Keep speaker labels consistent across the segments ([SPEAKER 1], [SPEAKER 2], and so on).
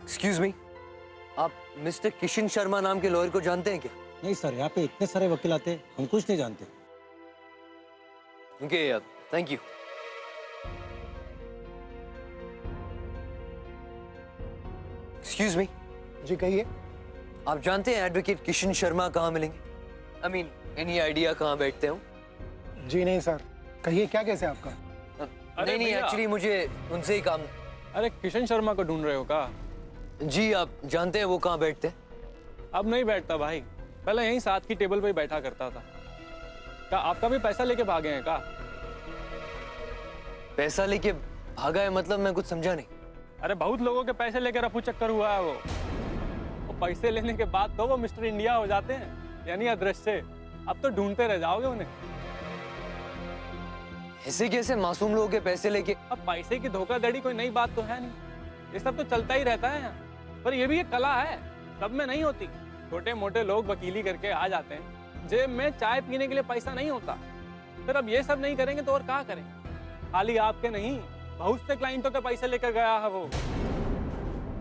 [SPEAKER 1] Excuse me, आप mister Kishan Sharma नाम के लॉयर को जानते हैं क्या?
[SPEAKER 2] नहीं सर, यहाँ पे इतने सारे वकील आते हैं, हम कुछ नहीं जानते।
[SPEAKER 1] Okay, thank you. Excuse me.
[SPEAKER 3] जी कहिए।
[SPEAKER 1] आप जानते हैं एडवोकेट किशन शर्मा कहाँ मिलेंगे? आई मीन एनी आइडिया कहाँ बैठते हो?
[SPEAKER 3] जी नहीं सर, कहिए क्या कैसे आपका?
[SPEAKER 1] नहीं नहीं, एक्चुअली मुझे उनसे ही काम।
[SPEAKER 4] अरे किशन शर्मा को ढूंढ रहे हो का?
[SPEAKER 1] जी, आप जानते हैं वो कहाँ बैठते हैं?
[SPEAKER 4] अब नहीं बैठता भाई, पहले यहीं साथ की टेबल पे ही बैठा करता था। क्या आपका भी पैसा लेके भागे हैं का?
[SPEAKER 1] पैसा लेके भागा है मतलब मैं कुछ समझा नहीं।
[SPEAKER 4] अरे बहुत लोगों के पैसे लेके रफू चक्कर हुआ है वो। पैसे लेने के बाद तो वो मिस्टर इंडिया हो जाते हैं, यानी अदृश्य। अब तो ढूंढते रह जाओगे उन्हें।
[SPEAKER 1] ऐसे कैसे मासूम लोगों के पैसे लेके?
[SPEAKER 4] अब पैसे की धोखाधड़ी कोई नई बात तो है नहीं, ये सब तो चलता ही रहता है यहाँ। पर ये भी एक कला है, सब में नहीं होती। छोटे मोटे लोग वकीली करके आ जाते हैं, जेब में चाय पीने के लिए पैसा नहीं होता। फिर अब ये सब नहीं करेंगे तो और क्या करें? खाली आपके नहीं, बहुत से क्लाइंटों के पैसे लेकर गया है वो।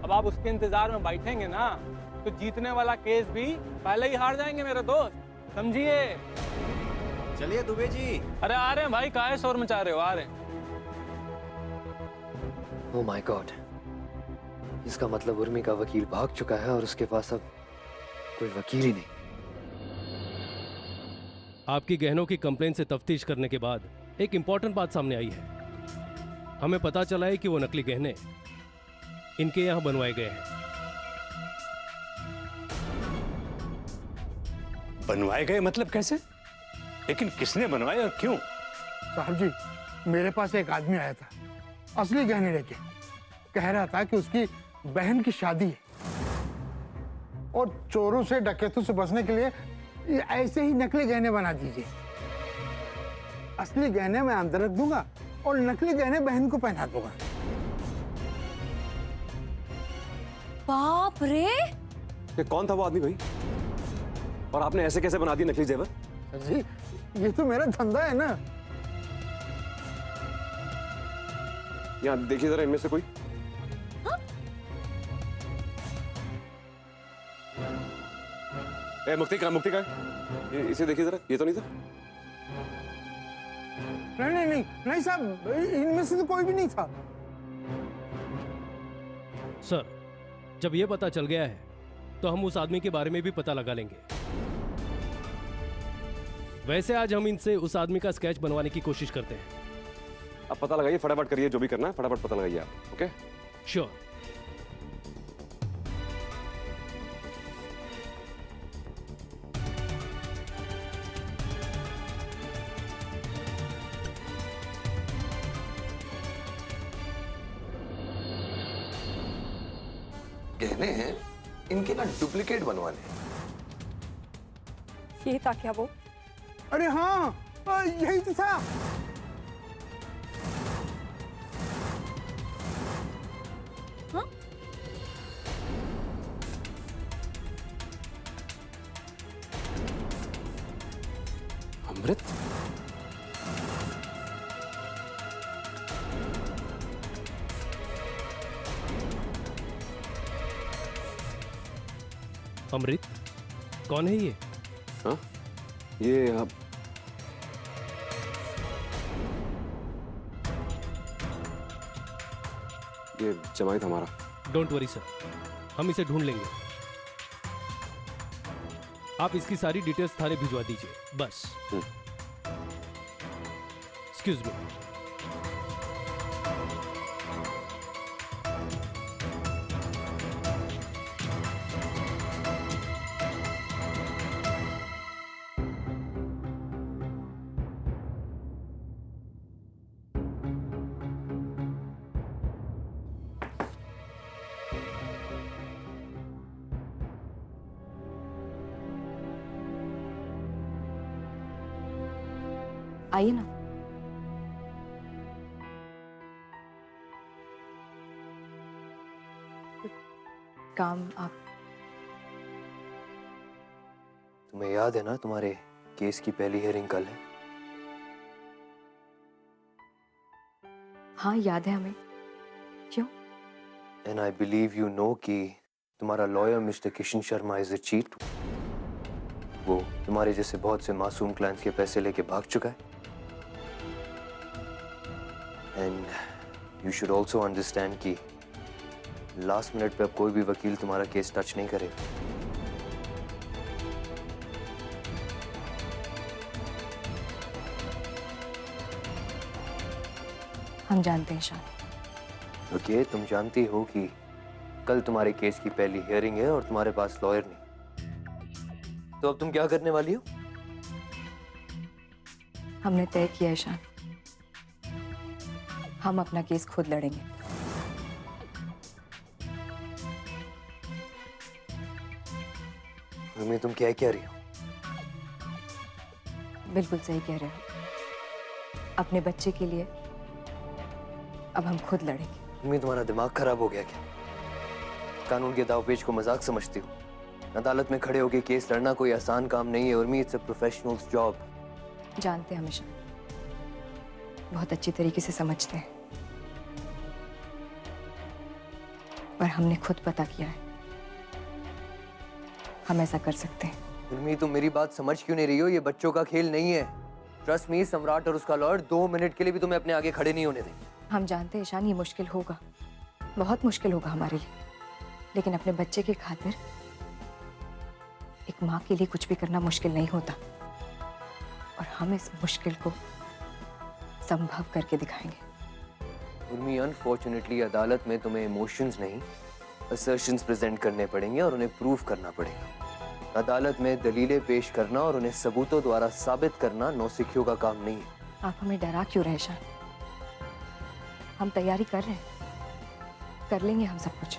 [SPEAKER 4] अब आप उसके इंतजार में बैठेंगे ना तो जीतने वाला केस भी पहले ही हार जाएंगे मेरे दोस्त, समझिए।
[SPEAKER 5] चलिए दुबे जी।
[SPEAKER 4] अरे आ रहे हैं भाई, काहे शोर मचा रहे हो? आ रहे हैं।
[SPEAKER 1] ओह माय गॉड, इसका मतलब उर्मी का वकील भाग चुका है और उसके पास अब कोई वकील ही नहीं।
[SPEAKER 6] आपकी गहनों की कंप्लेंट से तफ्तीश करने के बाद एक इंपॉर्टेंट बात सामने आई है। हमें पता चला है कि वो नकली गहने इनके यहां बनवाए गए हैं।
[SPEAKER 7] बनवाए गए मतलब कैसे? लेकिन किसने बनवाए और क्यों?
[SPEAKER 3] साहब जी, मेरे पास एक आदमी आया था असली गहने लेके। कह रहा था कि उसकी बहन की शादी है और चोरों से डकैतों से बचने के लिए ये ऐसे ही नकली गहने बना दीजिए। असली गहने मैं अंदर रख दूंगा और नकली गहने बहन को पहना दूंगा।
[SPEAKER 8] बाप रे!
[SPEAKER 5] ये कौन था वो आदमी भाई? और आपने ऐसे कैसे बना दी नकली जेवर?
[SPEAKER 3] सर जी, ये तो मेरा धंधा है ना।
[SPEAKER 5] यहाँ देखिए जरा, इनमें से कोई। मुक्ति का इसे देखिए जरा, ये तो नहीं था।
[SPEAKER 3] नहीं साहब, इनमें से तो कोई भी नहीं था।
[SPEAKER 6] सर, जब ये पता चल गया है तो हम उस आदमी के बारे में भी पता लगा लेंगे। वैसे आज हम इनसे उस आदमी का स्केच बनवाने की कोशिश करते हैं।
[SPEAKER 5] आप पता लगाइए, फटाफट करिए, जो भी करना है फटाफट पता लगाइए आप। Okay,
[SPEAKER 6] sure.
[SPEAKER 9] गहने हैं इनके ना डुप्लीकेट बनवाने हैं।
[SPEAKER 8] ये था क्या वो?
[SPEAKER 3] अरे हाँ, यही तो था।
[SPEAKER 8] हाँ?
[SPEAKER 5] अमृत।
[SPEAKER 6] अमृत कौन है ये?
[SPEAKER 5] हाँ, ये जमाई था हमारा।
[SPEAKER 6] डोंट वरी सर, हम इसे ढूंढ लेंगे। आप इसकी सारी डिटेल्स थाने भिजवा दीजिए बस। Excuse me.
[SPEAKER 8] आइए ना। काम आप।
[SPEAKER 1] तुम्हें याद है ना तुम्हारे केस की पहली हियरिंग कल है?
[SPEAKER 8] हाँ याद है हमें। क्यों?
[SPEAKER 1] And I believe you know कि तुम्हारा lawyer mister Kishan Sharma is a cheat. वो तुम्हारे जैसे बहुत से मासूम क्लाइंट्स के पैसे लेके भाग चुका है। And you should also understand कि लास्ट मिनट पे अब कोई भी वकील तुम्हारा केस टच नहीं करेगा।
[SPEAKER 8] हम जानते हैं ईशान।
[SPEAKER 1] ओके, तुम जानती हो कि कल तुम्हारे केस की पहली हियरिंग है और तुम्हारे पास लॉयर नहीं, तो अब तुम क्या करने वाली हो?
[SPEAKER 8] हमने तय किया ईशान, हम अपना केस खुद लड़ेंगे।
[SPEAKER 1] मम्मी, तुम क्या कह रही हो?
[SPEAKER 8] बिल्कुल सही कह रहे हो। अपने बच्चे के लिए अब हम खुद लड़ेंगे।
[SPEAKER 1] मम्मी, तुम्हारा दिमाग खराब हो गया क्या? कानून के दावपेच को मजाक समझती हो? अदालत में खड़े होकर केस लड़ना कोई आसान काम नहीं है Urmi, it's a professional job.
[SPEAKER 8] जानते हैं हमेशा, बहुत अच्छी तरीके से समझते हैं, पर हमने खुद पता किया है हम ऐसा कर सकते हैं।
[SPEAKER 1] उर्मी, तुम मेरी बात समझ क्यों नहीं रही हो? ये बच्चों का खेल नहीं है। ट्रस्ट मी, सम्राट और उसका लॉयर 2 मिनट के लिए भी तुम्हें अपने आगे खड़े नहीं होने देंगे।
[SPEAKER 8] हम जानते हैं ईशान, ये मुश्किल होगा, बहुत मुश्किल होगा हमारे लिए, लेकिन अपने बच्चे की खातिर एक माँ के लिए कुछ भी करना मुश्किल नहीं होता, और हम इस मुश्किल को संभव करके दिखाएंगे।
[SPEAKER 1] उर्मी, अनफॉर्चुनेटली अदालत में तुम्हें इमोशंस नहीं, असर्शंस प्रेजेंट करने पड़ेंगे और उन्हें प्रूव करना पड़ेगा। अदालत में दलीलें पेश करना और उन्हें सबूतों द्वारा साबित करना नौसिखियों का काम नहीं है।
[SPEAKER 8] आप हमें डरा क्यों रहे ईशान? हम तैयारी कर रहे हैं, कर लेंगे हम सब कुछ।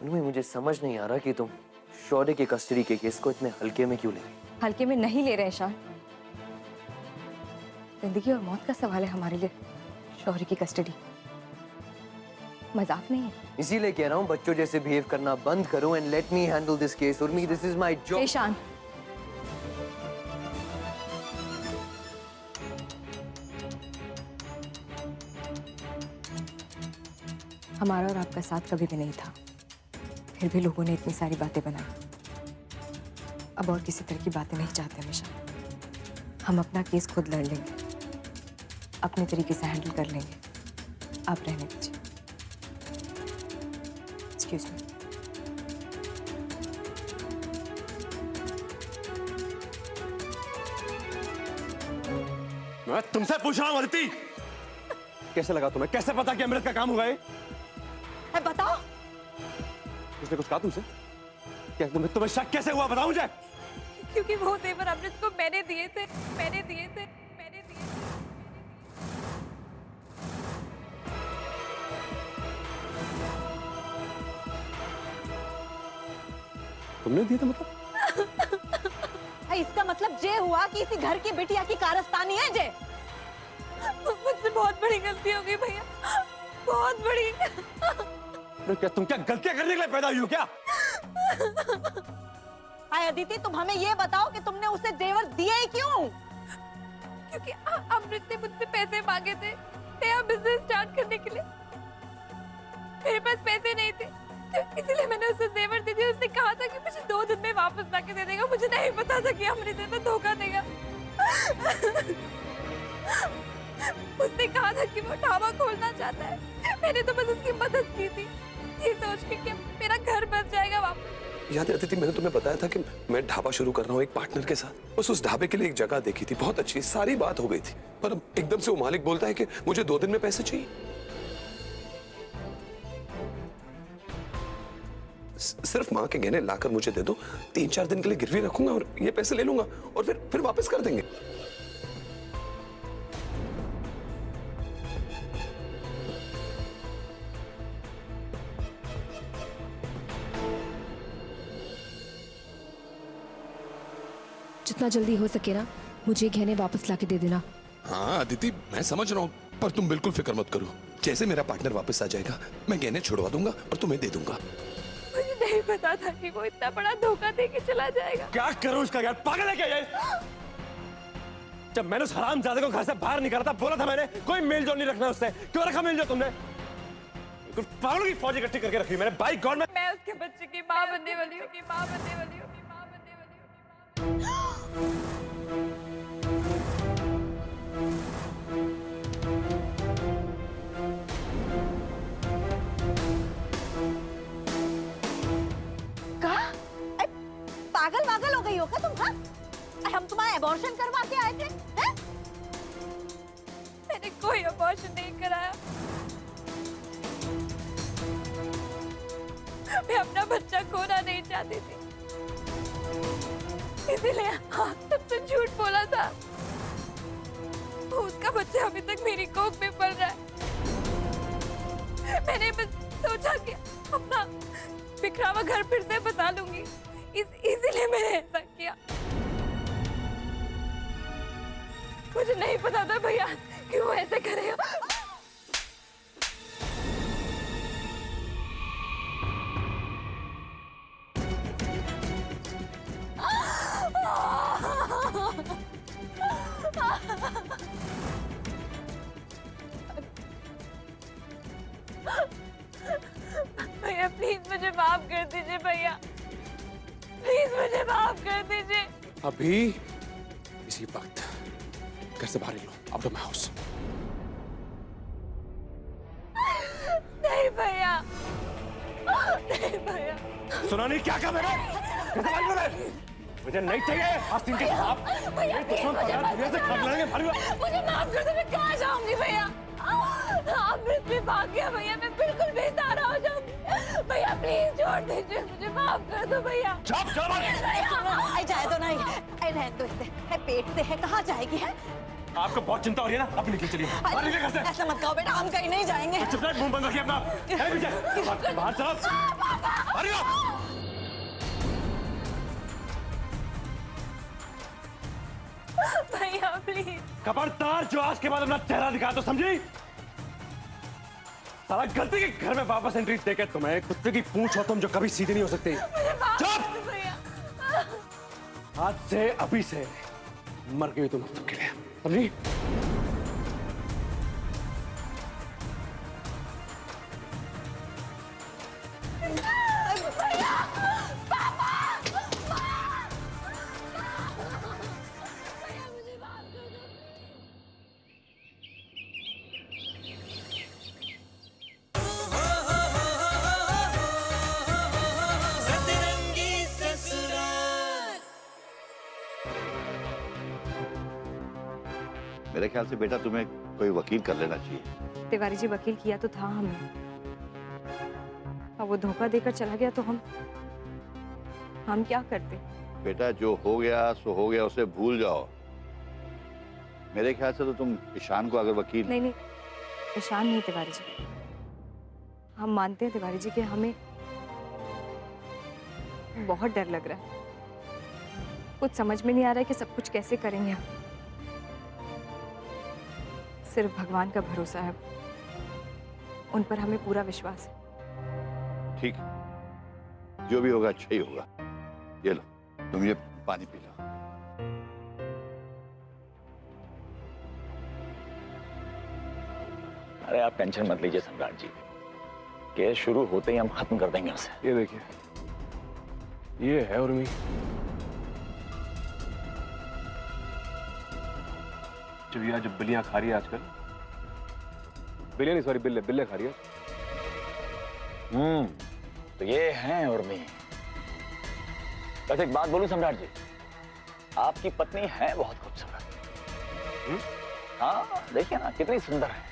[SPEAKER 1] उर्मी, मुझे समझ नहीं आ रहा कि तुम शौर्य के कस्टडी के केस को इतने हल्के में क्यों ले रही?
[SPEAKER 8] हल्के में नहीं ले रहे हैं ईशान, जिंदगी और मौत का सवाल है हमारे लिए। शौर्य की कस्टडी मजाक नहीं है।
[SPEAKER 1] इसीलिए कह रहा हूँ बच्चों जैसे बिहेव करना बंद करो and let me handle this case. Urmi, this is my job.
[SPEAKER 8] Ishaan, हमारा और आपका साथ कभी भी नहीं था, फिर भी लोगों ने इतनी सारी बातें बनाई। अब और किसी तरह की बातें नहीं चाहते हमेशा। हम अपना केस खुद लड़ लेंगे, अपने तरीके से हैंडल कर लेंगे। आप रहने दीजिए। Excuse me.
[SPEAKER 5] मैं तुमसे पूछ रहा हूँ अदिति, कैसे लगा तुम्हें? कैसे पता कि अमृत का काम हुआ है?
[SPEAKER 8] बताओ।
[SPEAKER 5] उसने कुछ कहा तुमसे? क्या तुम्हें शक कैसे हुआ? बताओ मुझे।
[SPEAKER 8] क्योंकि वो जेवर अमृत को मैंने दिए थे।
[SPEAKER 5] तुमने दिए थे मतलब?
[SPEAKER 10] इसका मतलब ये हुआ कि इसी घर की बिटिया की कारस्तानी है जे।
[SPEAKER 8] मुझसे बहुत बड़ी गलती हो गई भैया, बहुत बड़ी।
[SPEAKER 5] क्या तुम क्या गलतियां करने के लिए पैदा हुई हो क्या?
[SPEAKER 10] हाय अदिति, तुम हमें ये बताओ कि तुमने उसे जेवर दिए ही क्यों?
[SPEAKER 8] क्योंकि अमृत ने मुझसे पैसे मांगे थे नया बिजनेस स्टार्ट करने के लिए। मेरे पास पैसे नहीं थे, तो इसलिए मैंने उसे जेवर दे दिए। उसने कहा था कि मुझे 2 दिन में वापस लाके दे देगा। मुझे नहीं पता था कि अमृत में धोखा देगा। उसने कहा था कि वो ढाबा खोलना चाहता है। मैंने तो बस उसकी मदद की थी, ये सोच के कि मेरा घर बच जाएगा वापस।
[SPEAKER 9] याद है अदिति, मैंने तुम्हें बताया था कि मैं ढाबा शुरू कर रहा हूँ एक पार्टनर के साथ। बस उस ढाबे के लिए एक जगह देखी थी, बहुत अच्छी, सारी बात हो गई थी, पर अब एकदम से वो मालिक बोलता है कि मुझे 2 दिन में पैसे चाहिए। सिर्फ माँ के गहने लाकर मुझे दे दो, 3-4 दिन के लिए गिरवी रखूंगा और ये पैसे ले लूंगा और फिर वापस कर देंगे।
[SPEAKER 11] जितना जल्दी हो सके ना, मुझे गहने वापस लाके दे देना।
[SPEAKER 12] हाँ अदिति, मैं समझ रहा हूँ, पर तुम बिल्कुल फिक्र मत करो। जैसे मेरा पार्टनर वापस आ जाएगा, मैं गहने छुड़वा दूंगा और तुम्हें दे दूंगा।
[SPEAKER 8] मुझे नहीं पता था कि वो इतना बड़ा धोखा दे के चला जाएगा।
[SPEAKER 5] क्या करूं इसका यार? पागल है क्या ये? जब मैंने उस हरामजादे को घर से बाहर निकाला था, बोला था मैंने कोई मेल जोल नहीं रखना उससे। क्यों रखा मेल जोल तुमने? कुछ पागलों की फौज इकट्ठी करके रखी मैंने। बाई गॉड,
[SPEAKER 11] मैं उसके बच्चे की माँ बनने वाली हूँ, की माँ बनने वाली हूँ, की माँ बनने वाली हूँ।
[SPEAKER 10] पागल वागल हो गई हो क्या तुम? हाँ, हम तुम्हारा एबॉर्शन करवा के आए थे हैं?
[SPEAKER 11] मैंने कोई अबॉर्शन नहीं कराया। मैं अपना बच्चा खोना नहीं चाहती थी, इसीलिए सबसे झूठ बोला था। उसका बच्चा अभी तक मेरी कोख में पल रहा है। मैंने बस सोचा कि अपना बिखरा हुआ घर फिर से बसा लूंगी, इसीलिए मैंने ऐसा किया। मुझे नहीं पता था भैया कि वो ऐसे करेगा। भैया प्लीज मुझे माफ कर दीजिए भैया, प्लीज मुझे माफ कर दीजिए।
[SPEAKER 5] अभी इसी वक्त घर से बाहर निकलो, आउट ऑफ माय हाउस।
[SPEAKER 11] नहीं भैया, नहीं भैया।
[SPEAKER 5] सुना नहीं क्या कहा मैंने? मुझे नहीं चाहिए आस्तीन के साथ।
[SPEAKER 11] भैया
[SPEAKER 5] दुनिया से खा लेंगे।
[SPEAKER 11] मुझे माफ कर दो, मैं कहाँ जाऊंगी भैया? अमृत भी भाग गया भैया, मैं बिल्कुल बेसहारा हो जाऊंगी। भैया प्लीज छोड़ दीजिए, मुझे माफ कर दो भैया।
[SPEAKER 10] जाए तो नहीं, रहने दो इसे, पेट से है, कहाँ जाएगी है?
[SPEAKER 5] आपको बहुत चिंता हो रही है ना? अब निकल चलिए, बाहर निकल घर से।
[SPEAKER 10] ऐसा मत कहो बेटा, हम कहीं नहीं जाएंगे।
[SPEAKER 5] चुप रह, मुंह बंद रखिए अपना। बाहर चलो,
[SPEAKER 11] भैया प्लीज।
[SPEAKER 5] खबरदार जो आज के बाद अपना चेहरा दिखा तो समझी? सारा गलती के घर में वापस एंट्री देके तुम्हें कुत्ते की पूंछ हो तुम जो कभी सीधी नहीं हो सकती। चुप! आज से अभी से मर गई तुम सबके लिए, समझी?
[SPEAKER 13] मेरे ख्याल से बेटा तुम्हें कोई वकील कर लेना चाहिए।
[SPEAKER 8] तिवारी जी, वकील किया तो था हमने, अब वो धोखा देकर चला गया तो हम क्या करते?
[SPEAKER 13] बेटा जो हो गया सो हो गया, उसे भूल जाओ। मेरे ख्याल से तो तुम ईशान को अगर वकील...
[SPEAKER 8] नहीं, ईशान नहीं तिवारी जी, हम मानते हैं तिवारी जी कि हमें बहुत डर लग रहा है। कुछ समझ में नहीं आ रहा है कि सब कुछ कैसे करेंगे हम। सिर्फ भगवान का भरोसा है, उन पर हमें पूरा विश्वास है।
[SPEAKER 13] ठीक, जो भी होगा अच्छा ही होगा। ये लो, तुम ये पानी पी लो।
[SPEAKER 7] अरे आप टेंशन मत लीजिए सम्राट जी, केस शुरू होते ही हम खत्म कर देंगे उसे।
[SPEAKER 5] ये देखिए, ये है उर्मी। चिड़िया जो बिल्लियां खा रही है आजकल, बिल्लियां नहीं सॉरी बिल्ले खा रही है।
[SPEAKER 7] तो ये हैं उर्मी। बस एक बात बोलूं सम्राट जी, आपकी पत्नी है बहुत खूबसूरत। हाँ देखिए ना कितनी सुंदर है।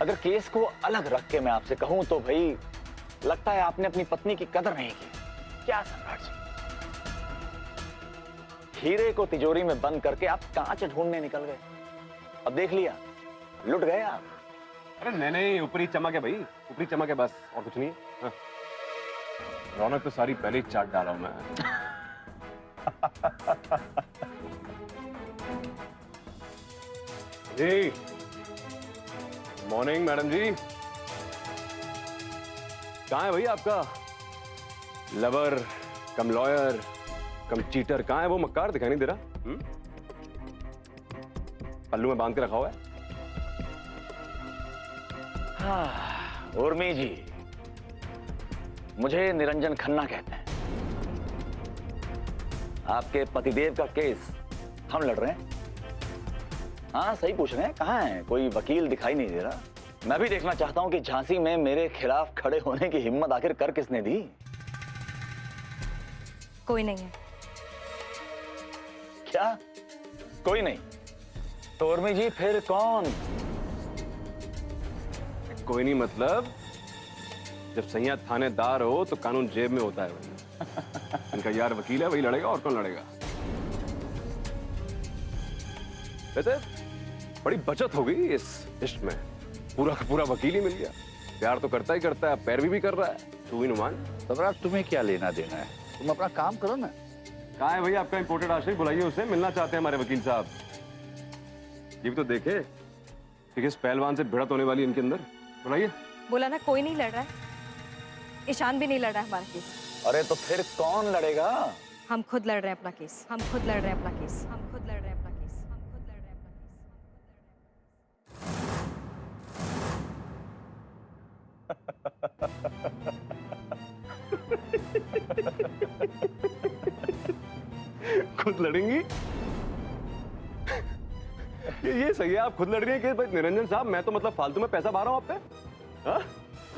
[SPEAKER 7] अगर केस को अलग रख के मैं आपसे कहूं तो भाई लगता है आपने अपनी पत्नी की कदर नहीं की। क्या सम्राट जी, हीरे को तिजोरी में बंद करके आप कांच ढूंढने निकल गए, अब देख लिया लुट गए आप।
[SPEAKER 5] अरे नहीं, ऊपरी चमक है भाई, ऊपरी चमक है बस, और कुछ नहीं। हाँ। रौनक तो सारी पहले ही चाट डाला हूं मैं। जी मॉर्निंग मैडम जी। कहाँ है भैया आपका लवर कम लॉयर कम चीटर? कहाँ है वो मक्कार? दिखाई नहीं दे रहा। पल्लू में बांध के रखा हुआ है।
[SPEAKER 7] हाँ, उर्मी जी, मुझे निरंजन खन्ना कहते हैं। आपके पतिदेव का केस हम लड़ रहे हैं। हाँ, सही पूछ रहे हैं, कहाँ है? कोई वकील दिखाई नहीं दे रहा। मैं भी देखना चाहता हूं कि झांसी में मेरे खिलाफ खड़े होने की हिम्मत आखिर कर किसने दी।
[SPEAKER 8] कोई नहीं है।
[SPEAKER 7] क्या? कोई नहीं? तो उर्मी जी फिर कौन?
[SPEAKER 5] कोई नहीं मतलब जब सैया थानेदार हो तो कानून जेब में होता है भाई। इनका यार वकील है, वही लड़ेगा, और कौन लड़ेगा? वैसे बड़ी बचत हो गई इस इश्क में, पूरा का पूरा वकील ही मिल गया। प्यार तो करता ही करता है, पैरवी भी कर रहा है। तू ही नुमान।
[SPEAKER 13] सम्राट, तुम्हें क्या लेना देना है? तुम अपना काम करो ना।
[SPEAKER 5] कहाँ है भाई आपका इंपोर्टेड आशिक? बुलाइए उसे, मिलना चाहते हैं हमारे वकील साहब। ये भी तो देखे कि किस पहलवान से भिड़त होने वाली इनके अंदर। बुलाइए।
[SPEAKER 8] बोला ना, कोई नहीं लड़ रहा है। ईशान भी नहीं लड़ रहा है हमारा केस।
[SPEAKER 7] अरे तो फिर कौन लड़ेगा?
[SPEAKER 8] हम खुद लड़ रहे हैं अपना केस। हम खुद लड़ रहे हैं अपना केस। हम खुद लड़ रहे हैं अपना केस। हम खुद लड़ रहे हैं अपना
[SPEAKER 5] खुद लड़ेंगी? ये सही है, आप खुद लड़ रही हैं केस। भाई निरंजन साहब, मैं तो मतलब फालतू में पैसा भर रहा हूं आप पे? हाँ?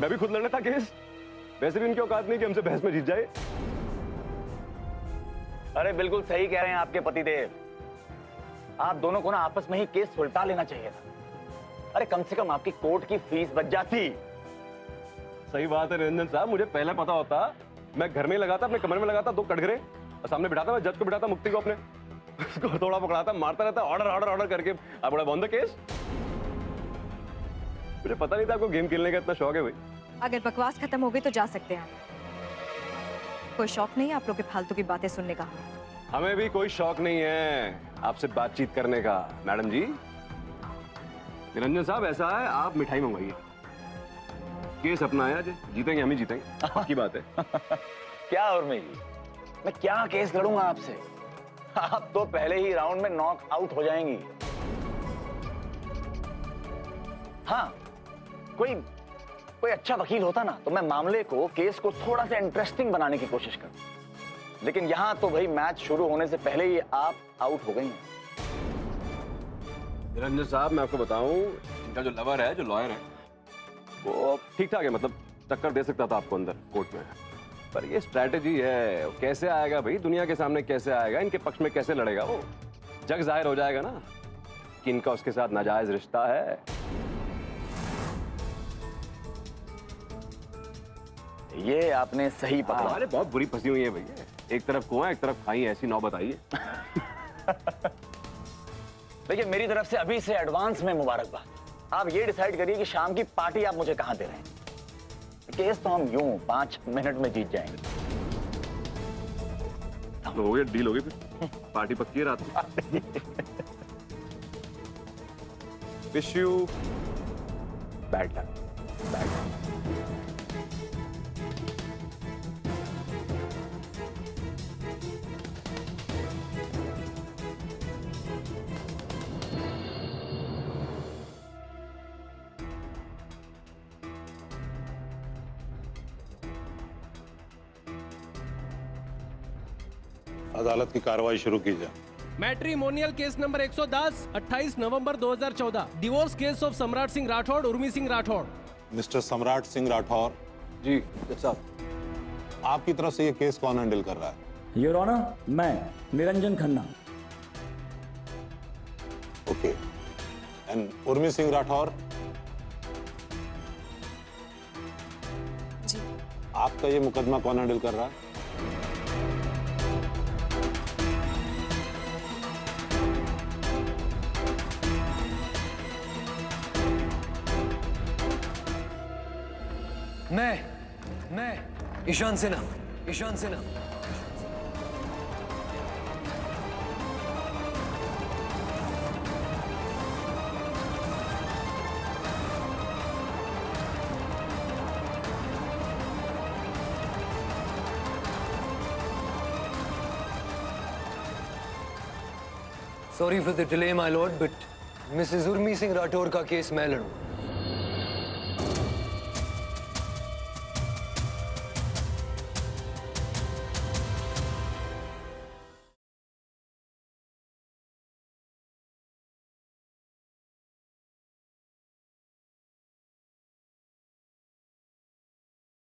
[SPEAKER 5] मैं भी खुद लड़ने था केस। वैसे भी इनकी औकात नहीं कि हमसे बहस में जीत जाए।
[SPEAKER 7] अरे बिल्कुल सही कह रहे हैं आपके पतिदेव। आप दोनों को ना आपस में ही केस सुलटा लेना चाहिए था। अरे कम से कम आपकी कोर्ट की फीस बच जाती।
[SPEAKER 5] सही बात है निरंजन साहब, मुझे पहले पता होता मैं घर में ही लगाता, अपने कमरे में लगाता 2 कटघरे, और सामने बिठाता, मैं जज को बिठाता, मुक्ति को अपने, उसको थोड़ा पकड़ाता, मारता रहता, ऑर्डर ऑर्डर ऑर्डर करके आप बड़ा बंद केस। मुझे पता नहीं था आपको गेम खेलने का इतना शौक है भाई।
[SPEAKER 8] अगर बकवास खत्म हो गई तो जा सकते हैं। कोई शौक नहीं है आप लोग के फालतू की बातें सुनने का।
[SPEAKER 5] हमें भी कोई शौक नहीं है आपसे बातचीत करने का मैडम जी। निरंजन साहब, ऐसा है, आप मिठाई मंगवाइए, केस अपना है, जीतेंगे हम ही जीतेंगे, पक्की बात है।
[SPEAKER 7] क्या उर्मी जी, मैं क्या केस लड़ूंगा आपसे? आप तो पहले ही राउंड में नॉक आउट हो जाएंगी। हाँ, कोई अच्छा वकील होता ना तो मैं मामले को, केस को थोड़ा सा इंटरेस्टिंग बनाने की कोशिश करता, लेकिन यहां तो भाई मैच शुरू होने से पहले ही आप आउट हो गई हैं।
[SPEAKER 5] निरंजन साहब, मैं आपको बताऊं, इनका जो लवर है, जो लॉयर है, वो ठीक ठाक है, मतलब टक्कर दे सकता था आपको अंदर कोर्ट में, पर ये स्ट्रैटेजी है। कैसे आएगा भाई दुनिया के सामने, कैसे आएगा, इनके पक्ष में कैसे लड़ेगा? वो जग जाहिर हो जाएगा ना कि इनका उसके साथ नाजायज रिश्ता है।
[SPEAKER 7] ये आपने सही पकड़ा।
[SPEAKER 5] अरे बहुत बुरी फंसी हुई है भैया, एक तरफ कुआं एक तरफ खाई, ऐसी नौबत आई है।
[SPEAKER 7] देखिए, मेरी तरफ से अभी से एडवांस में मुबारकबाद। आप ये डिसाइड करिए कि शाम की पार्टी आप मुझे कहां दे रहे हैं। केस तो हम यूं 5 मिनट में जीत जाएंगे।
[SPEAKER 5] हो गया, डील हो गई, फिर पार्टी पक्की है रात में। Wish you bad luck. Bad luck.
[SPEAKER 14] अदालत की कार्रवाई शुरू की जाए।
[SPEAKER 6] Matrimonial case number 110, 28 November 2014, divorce case of सम्राट सिंह राठौड़, उर्मी सिंह राठौड़।
[SPEAKER 14] मिस्टर सम्राट सिंह राठौर
[SPEAKER 5] जी जज साहब,
[SPEAKER 14] आपकी तरफ से ये केस कौन हैंडल कर रहा है?
[SPEAKER 15] योर ऑनर, मैं निरंजन खन्ना।
[SPEAKER 14] ओके, एंड उर्मी सिंह राठौर
[SPEAKER 8] जी,
[SPEAKER 14] आपका ये मुकदमा कौन हैंडल कर रहा है?
[SPEAKER 1] मैं Ishaan Sinha. Sorry for the delay, my lord, but Mrs Urmi Singh Rathore का केस मैं लड़ूं।